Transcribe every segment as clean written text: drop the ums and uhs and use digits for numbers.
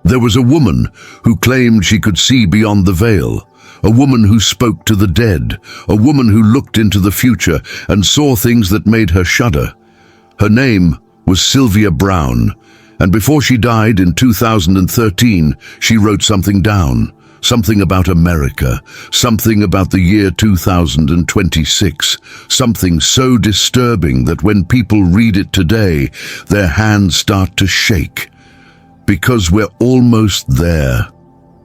There was a woman who claimed she could see beyond the veil, a woman who spoke to the dead, a woman who looked into the future and saw things that made her shudder. Her name was Sylvia Browne, and before she died in 2013, she wrote something down, something about America, something about the year 2026, something so disturbing that when people read it today, their hands start to shake. Because we're almost there.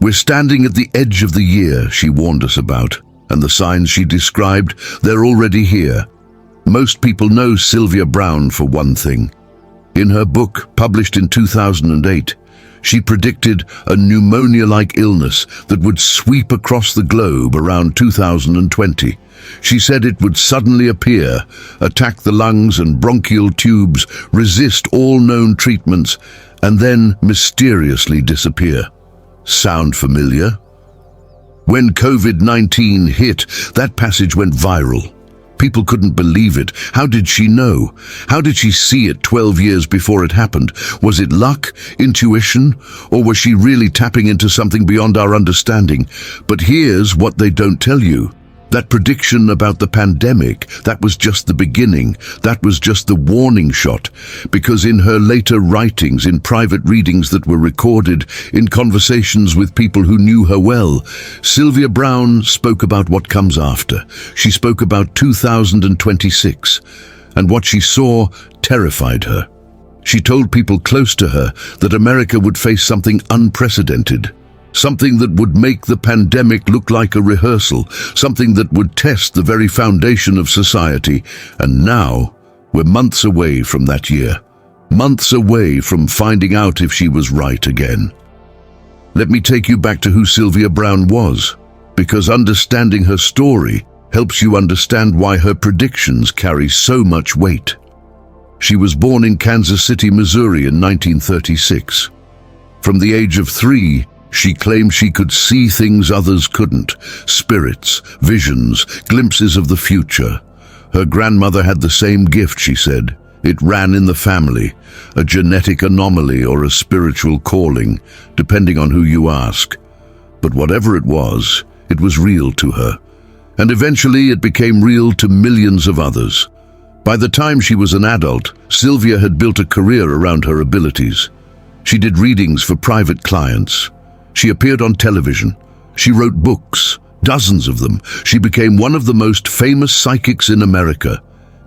We're standing at the edge of the year she warned us about, and the signs she described, they're already here. Most people know Sylvia Browne for one thing. In her book, published in 2008, she predicted a pneumonia-like illness that would sweep across the globe around 2020. She said it would suddenly appear, attack the lungs and bronchial tubes, resist all known treatments, and then mysteriously disappear. Sound familiar? When COVID-19 hit, that passage went viral. People couldn't believe it. How did she know? How did she see it 12 years before it happened? Was it luck, intuition, or was she really tapping into something beyond our understanding? But here's what they don't tell you. That prediction about the pandemic, that was just the beginning. That was just the warning shot. Because in her later writings, in private readings that were recorded, in conversations with people who knew her well, Sylvia Browne spoke about what comes after. She spoke about 2026, and what she saw terrified her. She told people close to her that America would face something unprecedented. Something that would make the pandemic look like a rehearsal, something that would test the very foundation of society. And now, we're months away from that year. Months away from finding out if she was right again. Let me take you back to who Sylvia Browne was, because understanding her story helps you understand why her predictions carry so much weight. She was born in Kansas City, Missouri in 1936. From the age of 3, she claimed she could see things others couldn't, spirits, visions, glimpses of the future. Her grandmother had the same gift, she said. It ran in the family, a genetic anomaly or a spiritual calling, depending on who you ask. But whatever it was real to her. And eventually it became real to millions of others. By the time she was an adult, Sylvia had built a career around her abilities. She did readings for private clients. She appeared on television. She wrote books, dozens of them. She became one of the most famous psychics in America.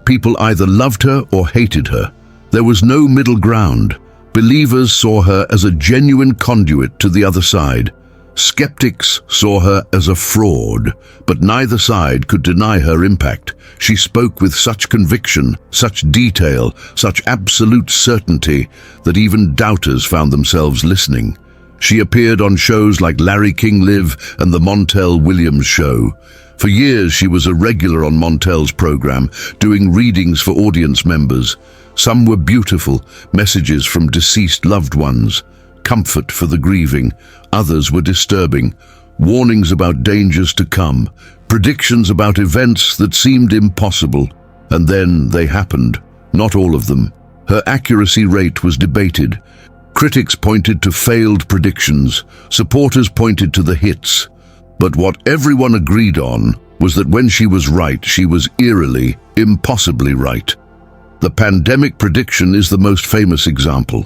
People either loved her or hated her. There was no middle ground. Believers saw her as a genuine conduit to the other side. Skeptics saw her as a fraud, but neither side could deny her impact. She spoke with such conviction, such detail, such absolute certainty that even doubters found themselves listening. She appeared on shows like Larry King Live and The Montel Williams Show. For years, she was a regular on Montel's program, doing readings for audience members. Some were beautiful, messages from deceased loved ones, comfort for the grieving. Others were disturbing, warnings about dangers to come, predictions about events that seemed impossible. And then they happened. Not all of them. Her accuracy rate was debated. Critics pointed to failed predictions, supporters pointed to the hits. But what everyone agreed on was that when she was right, she was eerily, impossibly right. The pandemic prediction is the most famous example.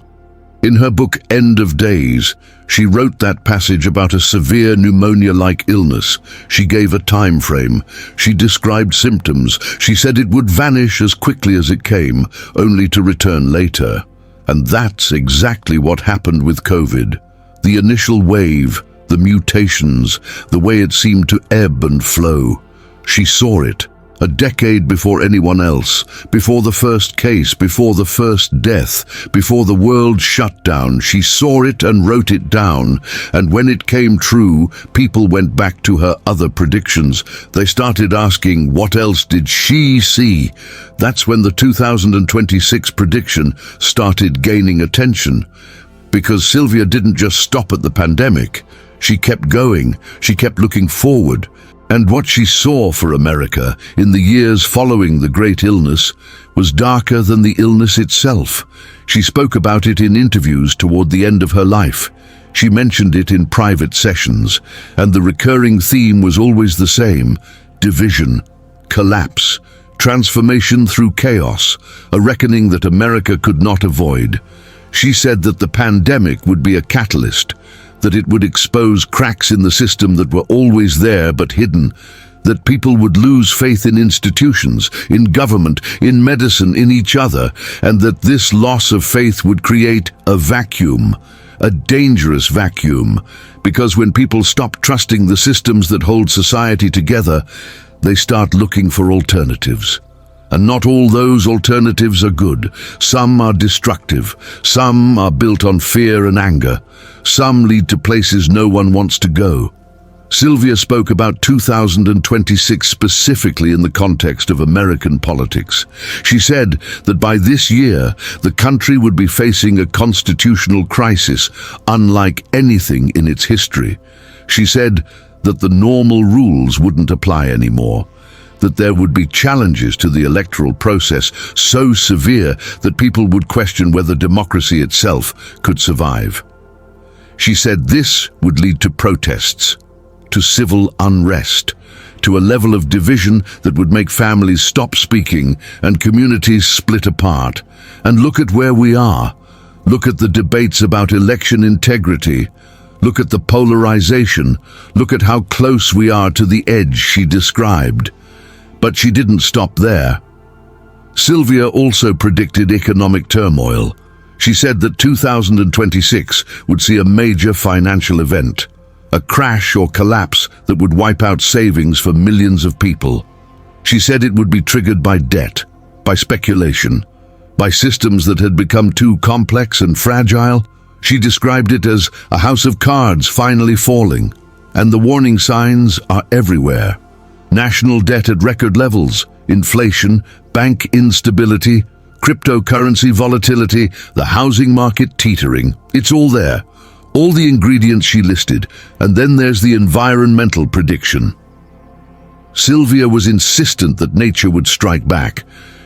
In her book End of Days, she wrote that passage about a severe pneumonia-like illness. She gave a time frame. She described symptoms. She said it would vanish as quickly as it came, only to return later. And that's exactly what happened with COVID. The initial wave, the mutations, the way it seemed to ebb and flow. She saw it, a decade before anyone else, before the first case, before the first death, before the world shut down. She saw it and wrote it down, and when it came true, people went back to her other predictions. They started asking, what else did she see? That's when the 2026 prediction started gaining attention. Because Sylvia didn't just stop at the pandemic. She kept going. She kept looking forward. And what she saw for America in the years following the great illness was darker than the illness itself. She spoke about it in interviews toward the end of her life. She mentioned it in private sessions, and the recurring theme was always the same: division, collapse, transformation through chaos, a reckoning that America could not avoid. She said that the pandemic would be a catalyst, that it would expose cracks in the system that were always there but hidden, that people would lose faith in institutions, in government, in medicine, in each other, and that this loss of faith would create a vacuum, a dangerous vacuum, because when people stop trusting the systems that hold society together, they start looking for alternatives. And not all those alternatives are good. Some are destructive. Some are built on fear and anger. Some lead to places no one wants to go. Sylvia spoke about 2026 specifically in the context of American politics. She said that by this year, the country would be facing a constitutional crisis unlike anything in its history. She said that the normal rules wouldn't apply anymore, that there would be challenges to the electoral process so severe that people would question whether democracy itself could survive. She said this would lead to protests, to civil unrest, to a level of division that would make families stop speaking and communities split apart. And look at where we are. Look at the debates about election integrity. Look at the polarization. Look at how close we are to the edge she described. But she didn't stop there. Sylvia also predicted economic turmoil. She said that 2026 would see a major financial event, a crash or collapse that would wipe out savings for millions of people. She said it would be triggered by debt, by speculation, by systems that had become too complex and fragile. She described it as a house of cards finally falling, and the warning signs are everywhere. National debt at record levels, inflation, bank instability, cryptocurrency volatility, the housing market teetering. It's all there. All the ingredients she listed, and then there's the environmental prediction. Sylvia was insistent that nature would strike back.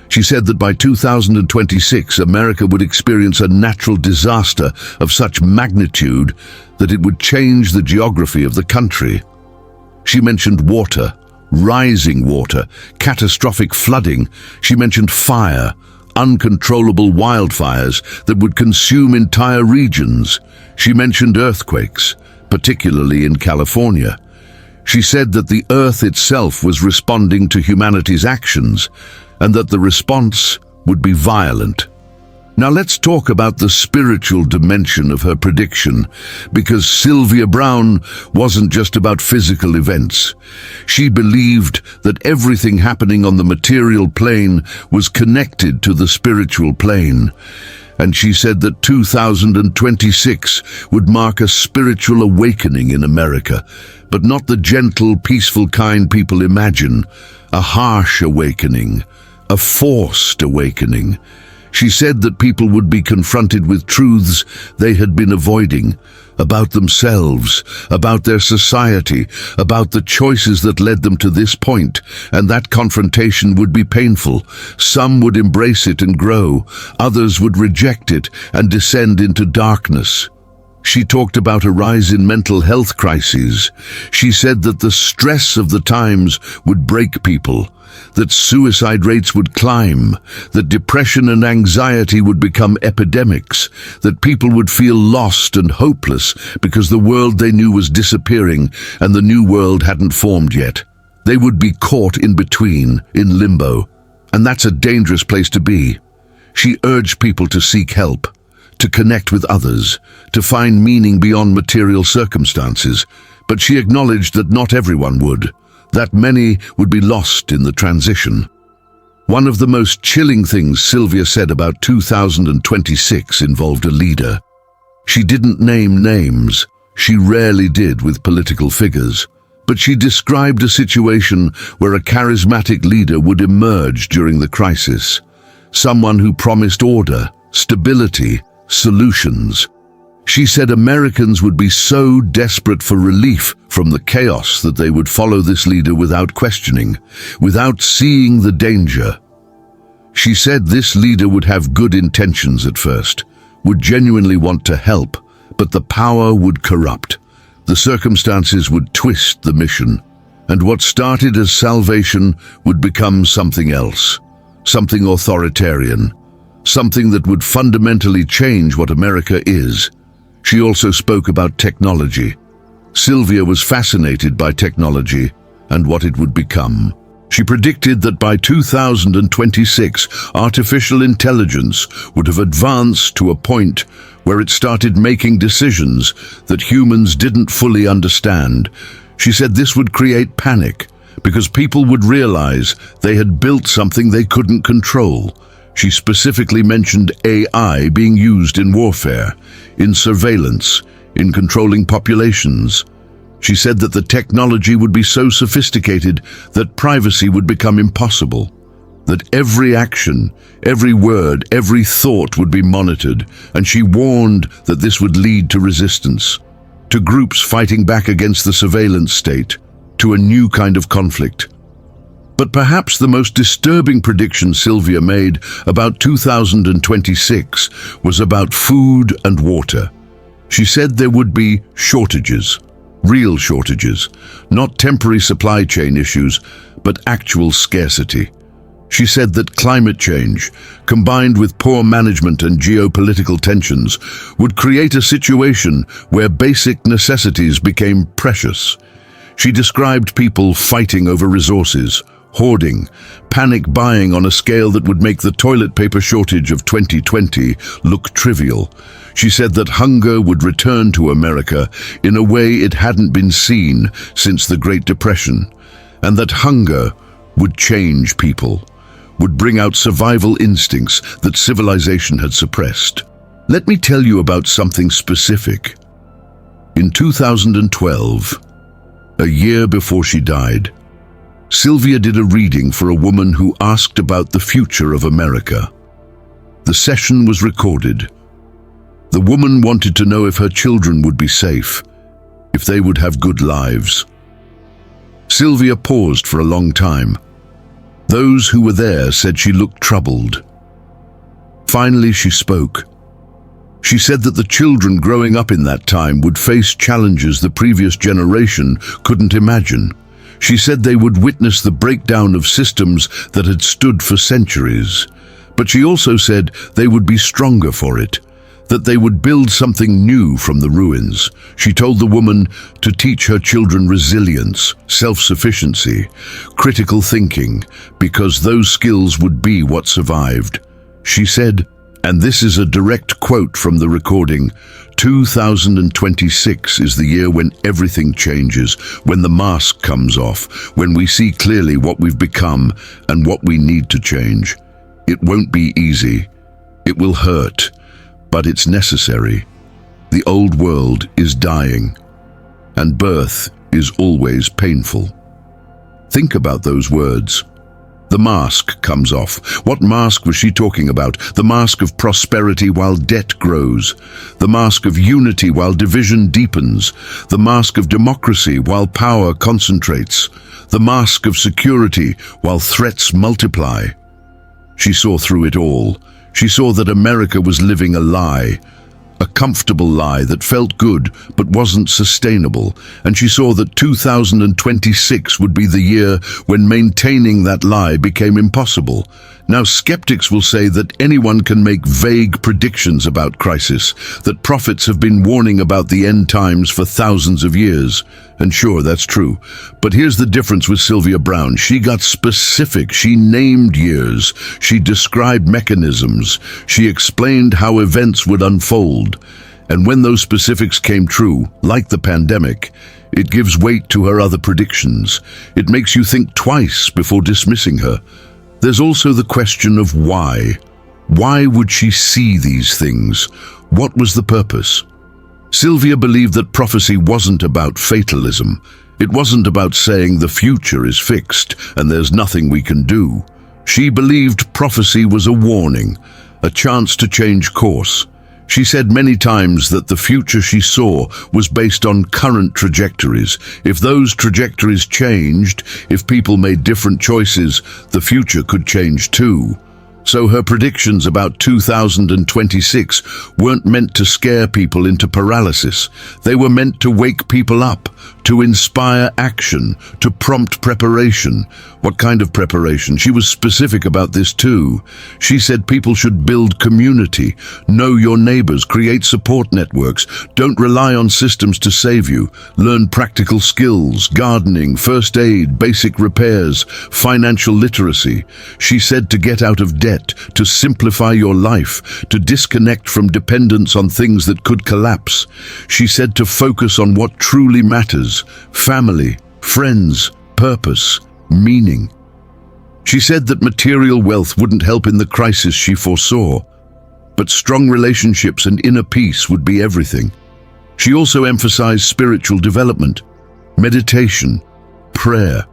She said that by 2026, America would experience a natural disaster of such magnitude that it would change the geography of the country. She mentioned water, rising water, catastrophic flooding. She mentioned fire, uncontrollable wildfires that would consume entire regions. She mentioned earthquakes, particularly in California. She said that the earth itself was responding to humanity's actions, and that the response would be violent. Now let's talk about the spiritual dimension of her prediction, because Sylvia Browne wasn't just about physical events. She believed that everything happening on the material plane was connected to the spiritual plane. And she said that 2026 would mark a spiritual awakening in America, but not the gentle, peaceful kind people imagine. A harsh awakening, a forced awakening. She said that people would be confronted with truths they had been avoiding, about themselves, about their society, about the choices that led them to this point, and that confrontation would be painful. Some would embrace it and grow, others would reject it and descend into darkness. She talked about a rise in mental health crises. She said that the stress of the times would break people, that suicide rates would climb, that depression and anxiety would become epidemics, that people would feel lost and hopeless because the world they knew was disappearing and the new world hadn't formed yet. They would be caught in between, in limbo, and that's a dangerous place to be. She urged people to seek help, to connect with others, to find meaning beyond material circumstances, but she acknowledged that not everyone would, that many would be lost in the transition. One of the most chilling things Sylvia said about 2026 involved a leader. She didn't name names, she rarely did with political figures, but she described a situation where a charismatic leader would emerge during the crisis, someone who promised order, stability, solutions. She said Americans would be so desperate for relief from the chaos that they would follow this leader without questioning, without seeing the danger. She said this leader would have good intentions at first, would genuinely want to help, But the power would corrupt. The circumstances would twist the mission. And what started as salvation would become something else, something authoritarian, something that would fundamentally change what America is. She also spoke about technology. Sylvia was fascinated by technology and what it would become. She predicted that by 2026, artificial intelligence would have advanced to a point where it started making decisions that humans didn't fully understand. She said this would create panic because people would realize they had built something they couldn't control. She specifically mentioned AI being used in warfare, in surveillance, in controlling populations. She said that the technology would be so sophisticated that privacy would become impossible, that every action, every word, every thought would be monitored, and she warned that this would lead to resistance, to groups fighting back against the surveillance state, to a new kind of conflict. But perhaps the most disturbing prediction Sylvia made about 2026 was about food and water. She said there would be shortages, real shortages, not temporary supply chain issues, but actual scarcity. She said that climate change, combined with poor management and geopolitical tensions, would create a situation where basic necessities became precious. She described people fighting over resources, hoarding, panic buying on a scale that would make the toilet paper shortage of 2020 look trivial. She said that hunger would return to America in a way it hadn't been seen since the Great Depression, and that hunger would change people, would bring out survival instincts that civilization had suppressed. Let me tell you about something specific. In 2012, a year before she died, Sylvia did a reading for a woman who asked about the future of America. The session was recorded. The woman wanted to know if her children would be safe, if they would have good lives. Sylvia paused for a long time. Those who were there said she looked troubled. Finally, she spoke. She said that the children growing up in that time would face challenges the previous generation couldn't imagine. She said they would witness the breakdown of systems that had stood for centuries. But she also said they would be stronger for it, that they would build something new from the ruins. She told the woman to teach her children resilience, self-sufficiency, critical thinking, because those skills would be what survived. She said, and this is a direct quote from the recording, 2026 is the year when everything changes, when the mask comes off, when we see clearly what we've become and what we need to change. It won't be easy. It will hurt, but it's necessary. The old world is dying, and birth is always painful. Think about those words. The mask comes off. What mask was she talking about? The mask of prosperity while debt grows. The mask of unity while division deepens. The mask of democracy while power concentrates. The mask of security while threats multiply. She saw through it all. She saw that America was living a lie, a comfortable lie that felt good but wasn't sustainable, and she saw that 2026 would be the year when maintaining that lie became impossible. Now, skeptics will say that anyone can make vague predictions about crisis, that prophets have been warning about the end times for thousands of years. And sure, that's true. But here's the difference with Sylvia Browne. She got specific. She named years. She described mechanisms. She explained how events would unfold. And when those specifics came true, like the pandemic, it gives weight to her other predictions. It makes you think twice before dismissing her. There's also the question of why. Why would she see these things? What was the purpose? Sylvia believed that prophecy wasn't about fatalism. It wasn't about saying the future is fixed and there's nothing we can do. She believed prophecy was a warning, a chance to change course. She said many times that the future she saw was based on current trajectories. If those trajectories changed, if people made different choices, the future could change too. So her predictions about 2026 weren't meant to scare people into paralysis. They were meant to wake people up, to inspire action, to prompt preparation. What kind of preparation? She was specific about this too. She said people should build community, know your neighbors, create support networks, don't rely on systems to save you, learn practical skills, gardening, first aid, basic repairs, financial literacy. She said to get out of debt, to simplify your life, to disconnect from dependence on things that could collapse. She said to focus on what truly matters: family, friends, purpose, meaning. She said that material wealth wouldn't help in the crisis she foresaw, but strong relationships and inner peace would be everything. She also emphasized spiritual development, meditation, prayer,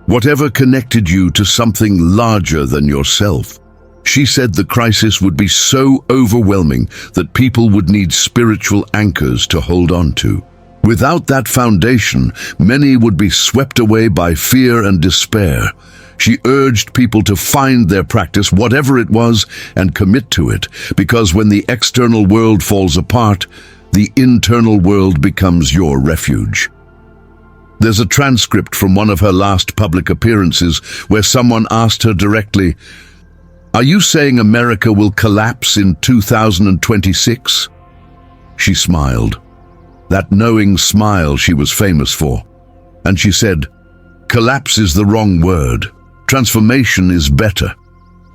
whatever connected you to something larger than yourself. She said the crisis would be so overwhelming that people would need spiritual anchors to hold on to. Without that foundation, many would be swept away by fear and despair. She urged people to find their practice, whatever it was, and commit to it, because when the external world falls apart, the internal world becomes your refuge. There's a transcript from one of her last public appearances where someone asked her directly, "Are you saying America will collapse in 2026? She smiled. That knowing smile she was famous for. And she said, "Collapse is the wrong word. Transformation is better.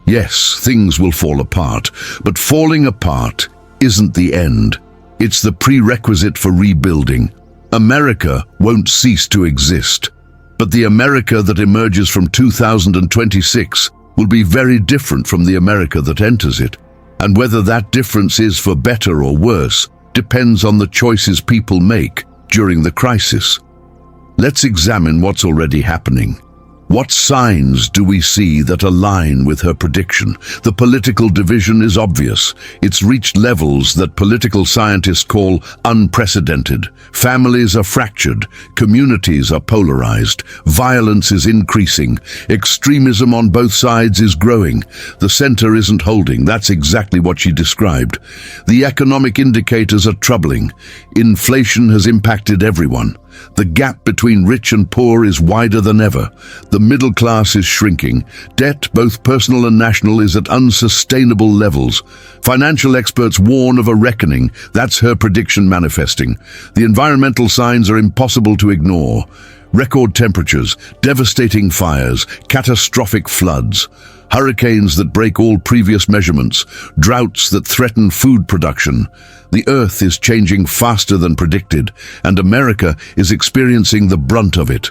Yes, things will fall apart, but falling apart isn't the end. It's the prerequisite for rebuilding. America won't cease to exist, but the America that emerges from 2026 will be very different from the America that enters it. And whether that difference is for better or worse depends on the choices people make during the crisis." Let's examine what's already happening. What signs do we see that align with her prediction? The political division is obvious. It's reached levels that political scientists call unprecedented. Families are fractured, communities are polarized, violence is increasing, extremism on both sides is growing. The center isn't holding. That's exactly what she described. The economic indicators are troubling. Inflation has impacted everyone. The gap between rich and poor is wider than ever. The middle class is shrinking. Debt, both personal and national, is at unsustainable levels. Financial experts warn of a reckoning. That's her prediction manifesting. The environmental signs are impossible to ignore. Record temperatures, devastating fires, catastrophic floods, hurricanes that break all previous measurements, droughts that threaten food production. The Earth is changing faster than predicted, and America is experiencing the brunt of it.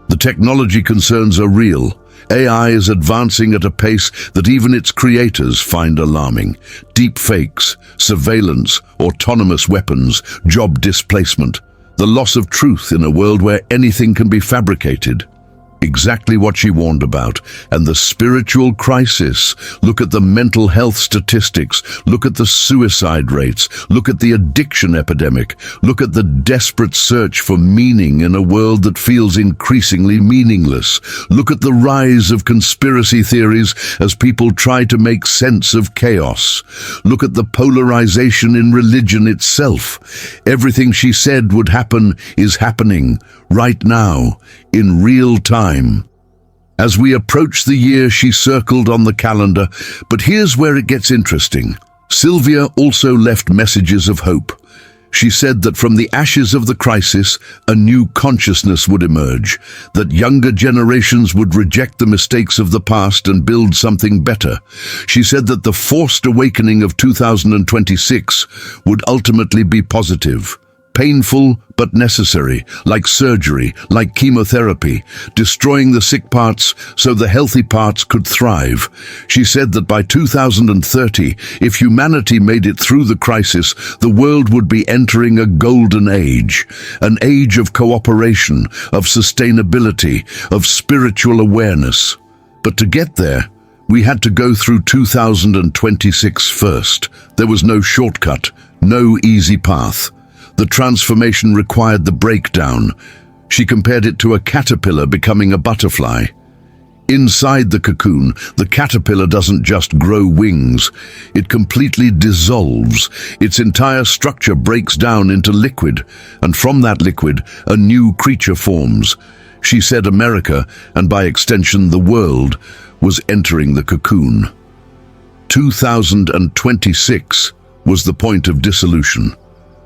The technology concerns are real. AI is advancing at a pace that even its creators find alarming. Deep fakes, surveillance, autonomous weapons, job displacement, the loss of truth in a world where anything can be fabricated. Exactly what she warned about. And the spiritual crisis. Look at the mental health statistics. Look at the suicide rates. Look at the addiction epidemic. Look at the desperate search for meaning in a world that feels increasingly meaningless. Look at the rise of conspiracy theories as people try to make sense of chaos. Look at the polarization in religion itself. Everything she said would happen is happening right now, in real time. As we approach the year, she circled on the calendar, but here's where it gets interesting. Sylvia also left messages of hope. She said that from the ashes of the crisis, a new consciousness would emerge, that younger generations would reject the mistakes of the past and build something better. She said that the forced awakening of 2026 would ultimately be positive. Painful but necessary, like surgery, like chemotherapy, destroying the sick parts so the healthy parts could thrive. She said that by 2030, if humanity made it through the crisis, the world would be entering a golden age, an age of cooperation, of sustainability, of spiritual awareness. But to get there, we had to go through 2026 first. There was no shortcut, no easy path. The transformation required the breakdown. She compared it to a caterpillar becoming a butterfly. Inside the cocoon, the caterpillar doesn't just grow wings, it completely dissolves. Its entire structure breaks down into liquid, and from that liquid, a new creature forms. She said America, and by extension the world, was entering the cocoon. 2026 was the point of dissolution,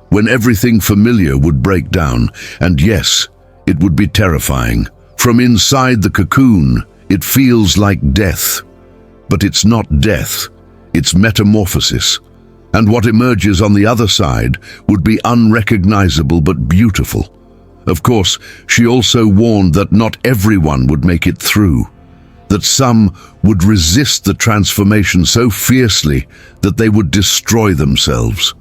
when everything familiar would break down, and yes, it would be terrifying. From inside the cocoon, it feels like death. But it's not death, it's metamorphosis. And what emerges on the other side would be unrecognizable but beautiful. Of course, she also warned that not everyone would make it through, that some would resist the transformation so fiercely that they would destroy themselves.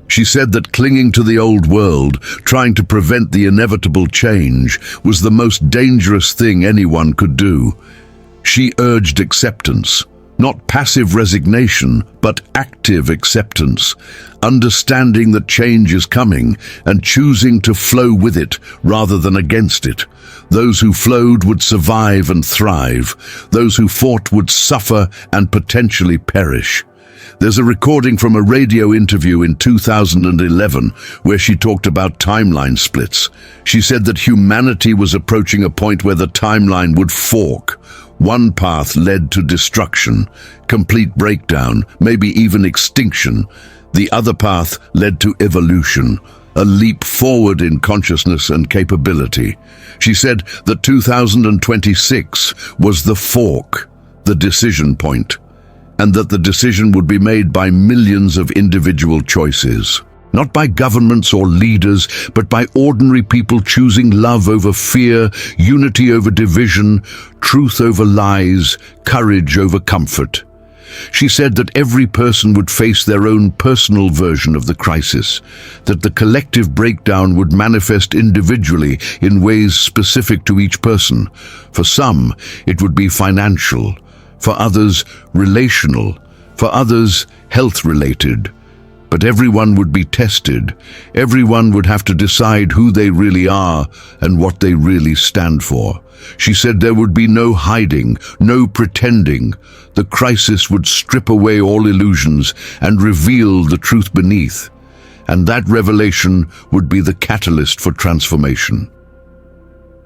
She said that clinging to the old world, trying to prevent the inevitable change, was the most dangerous thing anyone could do. She urged acceptance, not passive resignation, but active acceptance, understanding that change is coming and choosing to flow with it rather than against it. Those who flowed would survive and thrive. Those who fought would suffer and potentially perish. There's a recording from a radio interview in 2011 where she talked about timeline splits. She said that humanity was approaching a point where the timeline would fork. One path led to destruction, complete breakdown, maybe even extinction. The other path led to evolution, a leap forward in consciousness and capability. She said that 2026 was the fork, the decision point, and that the decision would be made by millions of individual choices. Not by governments or leaders, but by ordinary people choosing love over fear, unity over division, truth over lies, courage over comfort. She said that every person would face their own personal version of the crisis, that the collective breakdown would manifest individually in ways specific to each person. For some, it would be financial, for others, relational, for others, health-related. But everyone would be tested. Everyone would have to decide who they really are and what they really stand for. She said there would be no hiding, no pretending. The crisis would strip away all illusions and reveal the truth beneath. And that revelation would be the catalyst for transformation.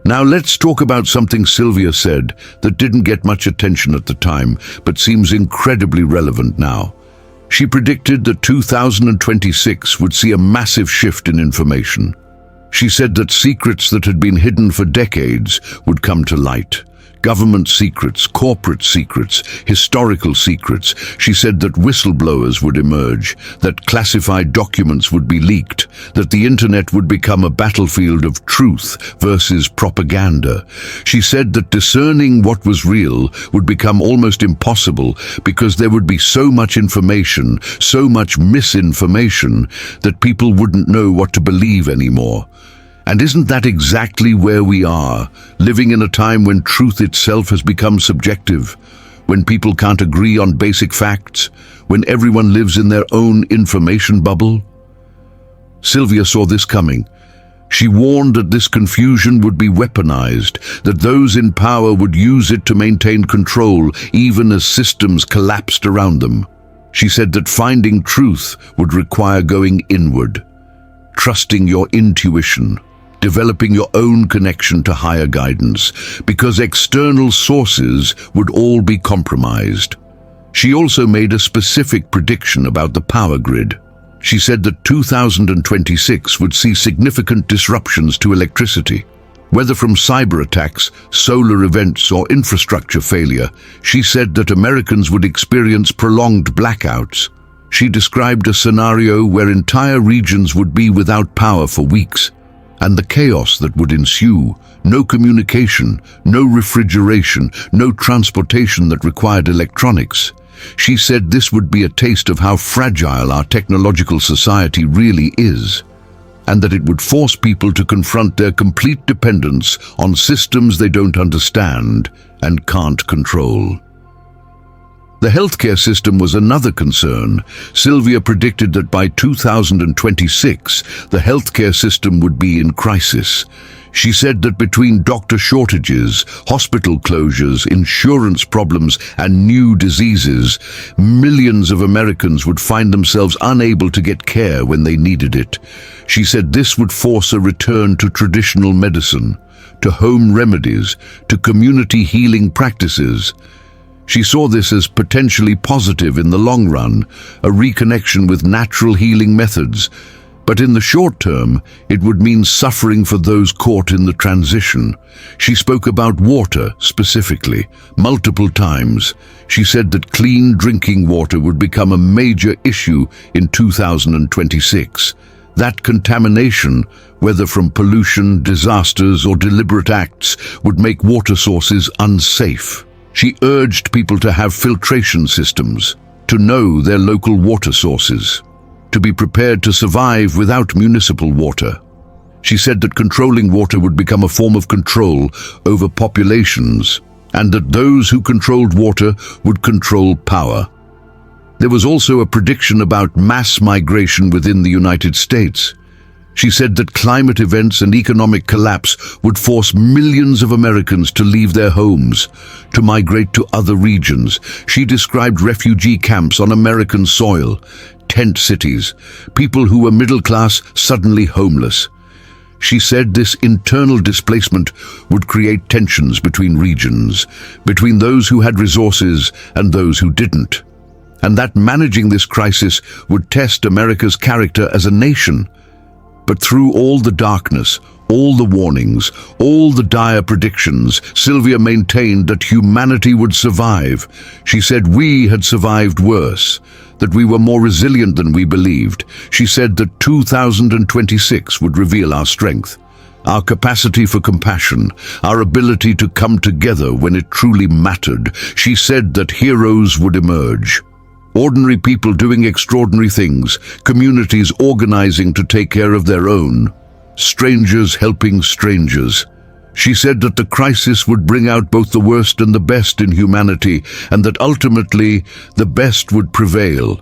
Now let's talk about something Sylvia said that didn't get much attention at the time, but seems incredibly relevant now. She predicted that 2026 would see a massive shift in information. She said that secrets that had been hidden for decades would come to light. Government secrets, corporate secrets, historical secrets. She said that whistleblowers would emerge, that classified documents would be leaked, that the internet would become a battlefield of truth versus propaganda. She said that discerning what was real would become almost impossible because there would be so much information, so much misinformation, that people wouldn't know what to believe anymore. And isn't that exactly where we are, living in a time when truth itself has become subjective, when people can't agree on basic facts, when everyone lives in their own information bubble? Sylvia saw this coming. She warned that this confusion would be weaponized, that those in power would use it to maintain control even as systems collapsed around them. She said that finding truth would require going inward, trusting your intuition, developing your own connection to higher guidance, because external sources would all be compromised. She also made a specific prediction about the power grid. She said that 2026 would see significant disruptions to electricity. Whether from cyber attacks, solar events, or infrastructure failure, she said that Americans would experience prolonged blackouts. She described a scenario where entire regions would be without power for weeks, and the chaos that would ensue. No communication, no refrigeration, no transportation that required electronics. She said this would be a taste of how fragile our technological society really is, and that it would force people to confront their complete dependence on systems they don't understand and can't control. The healthcare system was another concern. Sylvia predicted that by 2026, the healthcare system would be in crisis. She said that between doctor shortages, hospital closures, insurance problems, and new diseases, millions of Americans would find themselves unable to get care when they needed it. She said this would force a return to traditional medicine, to home remedies, to community healing practices. She saw this as potentially positive in the long run, a reconnection with natural healing methods. But in the short term, it would mean suffering for those caught in the transition. She spoke about water specifically, multiple times. She said that clean drinking water would become a major issue in 2026. That contamination, whether from pollution, disasters, or deliberate acts, would make water sources unsafe. She urged people to have filtration systems, to know their local water sources, to be prepared to survive without municipal water. She said that controlling water would become a form of control over populations, and that those who controlled water would control power. There was also a prediction about mass migration within the United States. She said that climate events and economic collapse would force millions of Americans to leave their homes, to migrate to other regions. She described refugee camps on American soil, tent cities, people who were middle class suddenly homeless. She said this internal displacement would create tensions between regions, between those who had resources and those who didn't, and that managing this crisis would test America's character as a nation. But through all the darkness, all the warnings, all the dire predictions, Sylvia maintained that humanity would survive. She said we had survived worse, that we were more resilient than we believed. She said that 2026 would reveal our strength, our capacity for compassion, our ability to come together when it truly mattered. She said that heroes would emerge. Ordinary people doing extraordinary things, communities organizing to take care of their own, strangers helping strangers. She said that the crisis would bring out both the worst and the best in humanity, and that ultimately the best would prevail,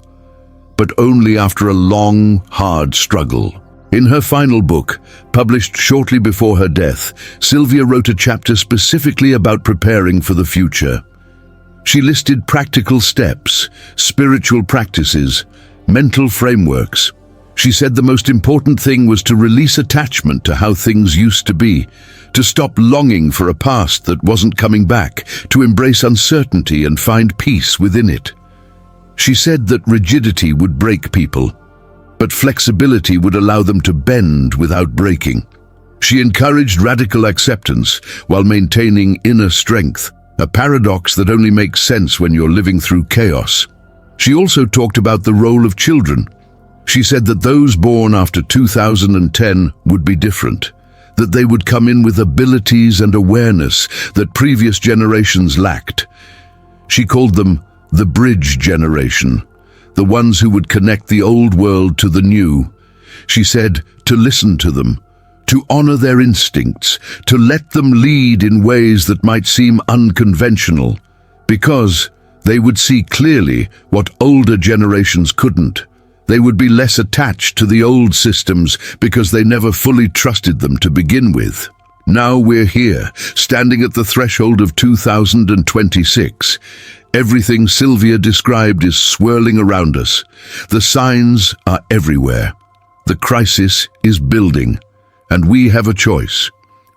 but only after a long, hard struggle. In her final book, published shortly before her death, Sylvia wrote a chapter specifically about preparing for the future. She listed practical steps, spiritual practices, mental frameworks. She said the most important thing was to release attachment to how things used to be, to stop longing for a past that wasn't coming back, to embrace uncertainty and find peace within it. She said that rigidity would break people, but flexibility would allow them to bend without breaking. She encouraged radical acceptance while maintaining inner strength, a paradox that only makes sense when you're living through chaos. She also talked about the role of children. She said that those born after 2010 would be different, that they would come in with abilities and awareness that previous generations lacked. She called them the bridge generation, the ones who would connect the old world to the new. She said to listen to them, to honor their instincts, to let them lead in ways that might seem unconventional, because they would see clearly what older generations couldn't. They would be less attached to the old systems because they never fully trusted them to begin with. Now we're here, standing at the threshold of 2026. Everything Sylvia described is swirling around us. The signs are everywhere. The crisis is building. And we have a choice.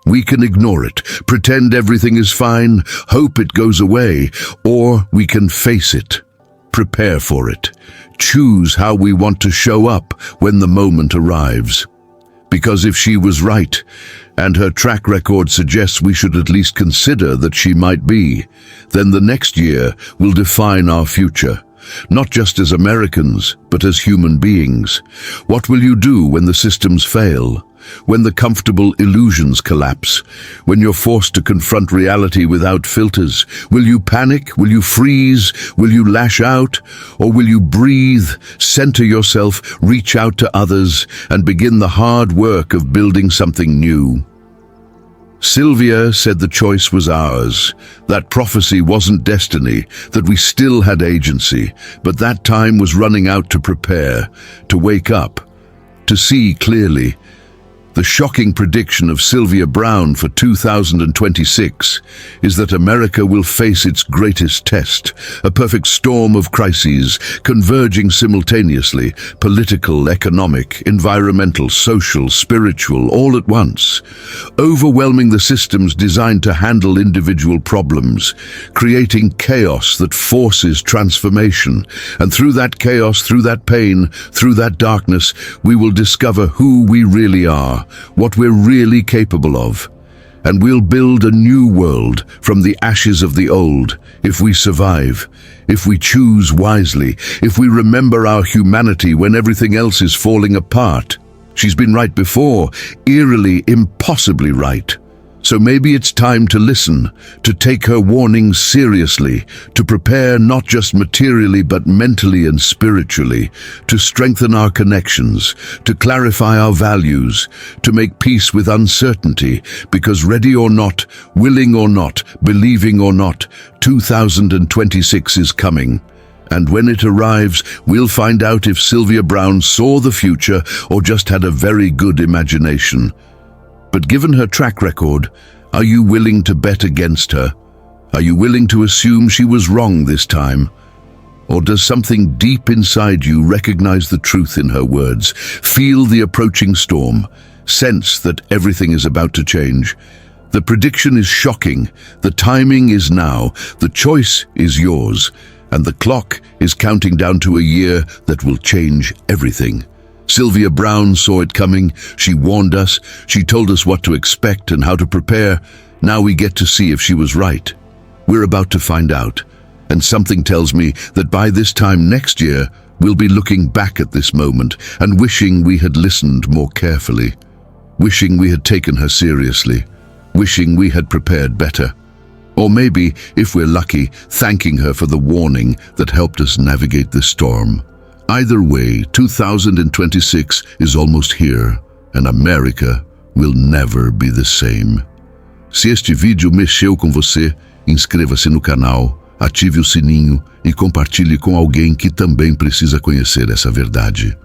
We can ignore it, pretend everything is fine, hope it goes away, or we can face it, prepare for it, choose how we want to show up when the moment arrives. Because if she was right, and her track record suggests we should at least consider that she might be, then the next year will define our future. Not just as Americans, but as human beings. What will you do when the systems fail? When the comfortable illusions collapse? When you're forced to confront reality without filters? Will you panic? Will you freeze? Will you lash out? Or will you breathe, center yourself, reach out to others, and begin the hard work of building something new? Sylvia said the choice was ours, that prophecy wasn't destiny, that we still had agency, but that time was running out to prepare, to wake up, to see clearly. The shocking prediction of Sylvia Browne for 2026 is that America will face its greatest test, a perfect storm of crises converging simultaneously, political, economic, environmental, social, spiritual, all at once, overwhelming the systems designed to handle individual problems, creating chaos that forces transformation. And through that chaos, through that pain, through that darkness, we will discover who we really are, what we're really capable of. And we'll build a new world from the ashes of the old, if we survive, if we choose wisely, if we remember our humanity when everything else is falling apart. She's been right before, eerily, impossibly right. So maybe it's time to listen, to take her warnings seriously, to prepare not just materially but mentally and spiritually, to strengthen our connections, to clarify our values, to make peace with uncertainty, because ready or not, willing or not, believing or not, 2026 is coming. And when it arrives, we'll find out if Sylvia Browne saw the future or just had a very good imagination. But given her track record, are you willing to bet against her? Are you willing to assume she was wrong this time? Or does something deep inside you recognize the truth in her words, feel the approaching storm, sense that everything is about to change? The prediction is shocking, the timing is now, the choice is yours, and the clock is counting down to a year that will change everything. Sylvia Browne saw it coming, she warned us, she told us what to expect and how to prepare. Now we get to see if she was right. We're about to find out, and something tells me that by this time next year, we'll be looking back at this moment and wishing we had listened more carefully, wishing we had taken her seriously, wishing we had prepared better. Or maybe, if we're lucky, thanking her for the warning that helped us navigate the storm. Either way, 2026 is almost here, and America will never be the same. Se este vídeo mexeu com você, inscreva-se no canal, ative o sininho e compartilhe com alguém que também precisa conhecer essa verdade.